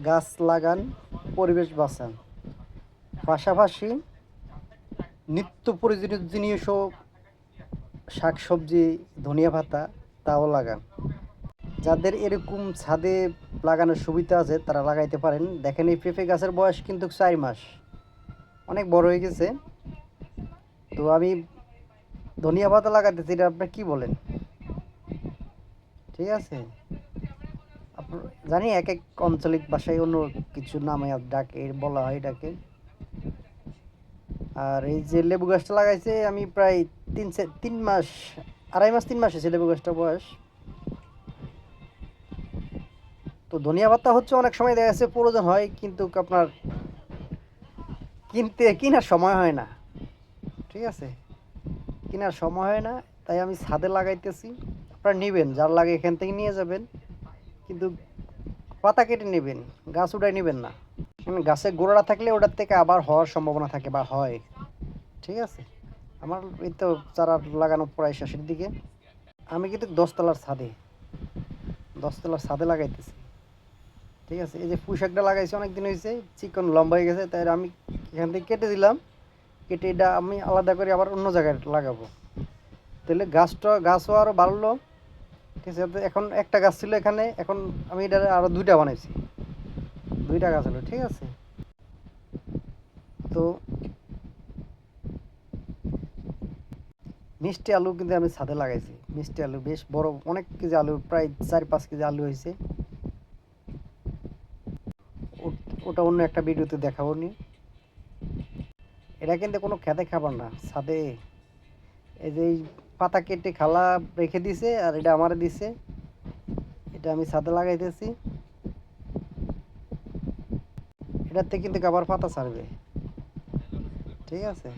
গাছ লাগান, পরিবেশ বাঁচান, পাশাপাশি নিত্য প্রয়োজনীয় সব শাকসবজি, ধনিয়া পাতা তাও লাগান। যাদের এরকম ছাদে লাগানোর সুবিধা আছে তারা লাগাইতে পারেন। দেখেন এই পেঁপে গাছের বয়স কিন্তু 4 মাস, অনেক বড় হয়ে গেছে। তো আমি ধনিয়া পাতা লাগাইতেছি, এটা আপনার কি বলেন? ঠিক আছে, আপনার জানি এক এক আঞ্চলিক ভাষায় অন্য কিছু নামে ডাকে, বলা হয় ডাকে। আর এই যে লেবু গাছটা লাগাইছে আমি প্রায় 3 মাস, 2.5 মাস 3 মাস হয়েছে লেবু গাছটা বয়স। তো ধনিয়া পাতা হচ্ছে অনেক সময় দেখা যাচ্ছে প্রয়োজন হয়, কিন্তু আপনার কেনার সময় হয় না। ঠিক আছে, কেনার সময় হয় না, তাই আমি ছাদে লাগাইতেছি। আপনারা নেবেন, যার লাগে এখান থেকে নিয়ে যাবেন, কিন্তু পাতা কেটে নেবেন, গাছ উঠাই নেবেন না। গাছের গোড়া থাকলে ওটার থেকে আবার হওয়ার সম্ভাবনা থাকে বা হয়। ঠিক আছে, আমার এই তো চারা লাগানো প্রায় শেষের দিকে। আমি কিন্তু 10তলার ছাদে লাগাইতেছি। ঠিক আছে, এই যে পুঁই শাকটা লাগাইছি অনেক দিন হয়েছে, চিকন লম্বা হয়ে গেছে, তাই আমি এখান থেকে কেটে দিলাম। কেটে এটা আমি আলাদা করে আবার অন্য জায়গায় লাগাবো, তাহলে গাছও আরও বাড়লো। ঠিক আছে, এখন একটা গাছ ছিল এখানে, এখন আমি এটা আরও 2টা বানাইছি, 2টা গাছ হলো। ঠিক আছে, তো মিষ্টি আলু কিন্তু আমি ছাদে লাগাইছি। মিষ্টি আলু বেশ বড়, অনেক কেজি আলু, প্রায় 4-5 কেজি আলু হয়েছে। ওটা অন্য একটা ভিডিওতে দেখাবো নি। এটা কিন্তু কোনো খেতে খাবার না, ছাদে এই যে এই পাতা কেটে খালা রেখে দিছে, আর এটা আমারে দিছে, এটা আমি ছাদে লাগাইতেছি। এটাতে কিন্তু আবার পাতা ছাড়বে। ঠিক আছে,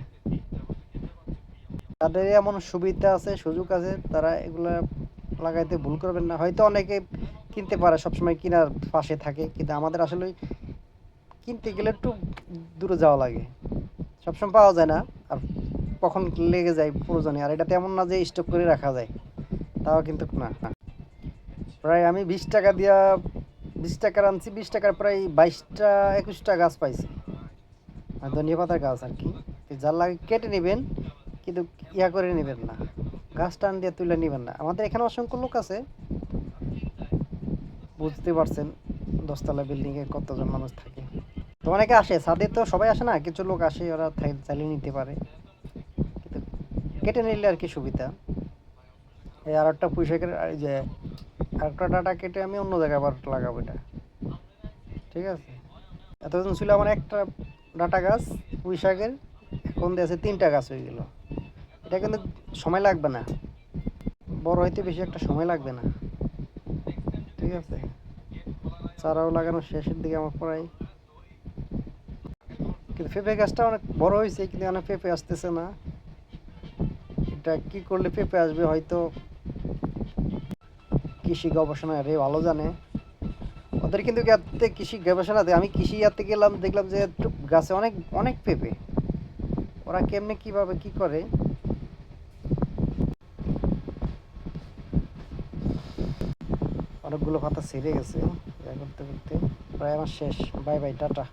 তাদের এমন সুবিধা আছে, সুযোগ আছে, তারা এগুলা লাগাইতে ভুল করবেন না। হয়তো অনেকে কিনতে পারে, সবসময় কেনার পাশে থাকে, কিন্তু আমাদের আসলে কিনতে গেলে একটু দূরে যাওয়া লাগে, সবসময় পাওয়া যায় না, আর কখন লেগে যায় প্রয়োজনে। আর এটা তেমন না যে স্টক করে রাখা যায়, তাও কিন্তু না। প্রায় আমি 20 টাকা দিয়া, 20 টাকার আনছি, 20 টাকার প্রায় 22টা 21টা গাছ পাইছি, আর ধনিয়া পাতার গাছ আর কি। যার লাগে কেটে নেবেন, কিন্তু ইয়া করে নেবেন না, গাছ টান দিয়ে তুলে নেবেন না। আমাদের এখানে অসংখ্য লোক আছে, বুঝতে পারছেন 10তলা বিল্ডিংয়ে কতজন মানুষ থাকে। তো অনেকে আসে ছাদে, তো সবাই আসে না, কিছু লোক আসে, ওরা চালিয়ে নিতে পারে, কিন্তু কেটে নিলে আর কি সুবিধা। এই আর একটা পুঁইশাকের এই যে আর একটা ডাটা কেটে আমি অন্য জায়গায় আবার লাগাবো এটা। ঠিক আছে, এতদিন ছিল আমার একটা ডাটা গাছ পুঁইশাকের, এখন দিয়েছে 3টা গাছ হয়ে গেল। এটা কিন্তু সময় লাগবে না, বড় হইতে বেশি একটা সময় লাগবে না। ঠিক আছে, চারাও লাগানো শেষের দিকে আমার প্রায়। কিন্তু পেঁপে গাছটা অনেক বড় হয়েছে, কিন্তু অনেক পেঁপে আসতেছে না। এটা কি করলে পেঁপে আসবে, হয়তো কৃষি গবেষণা রে ভালো জানে। ওদের কিন্তু ইয়াতে কৃষি গবেষণাতে, আমি কৃষি ইয়াতে গেলাম, দেখলাম যে গাছে অনেক অনেক পেঁপে। ওরা কেমনে কিভাবে কি করে। অনেকগুলো পাতা ছিঁড়ে গেছে, ইয়া করতে করতে। প্রায় আমার শেষ। Bye bye, tata.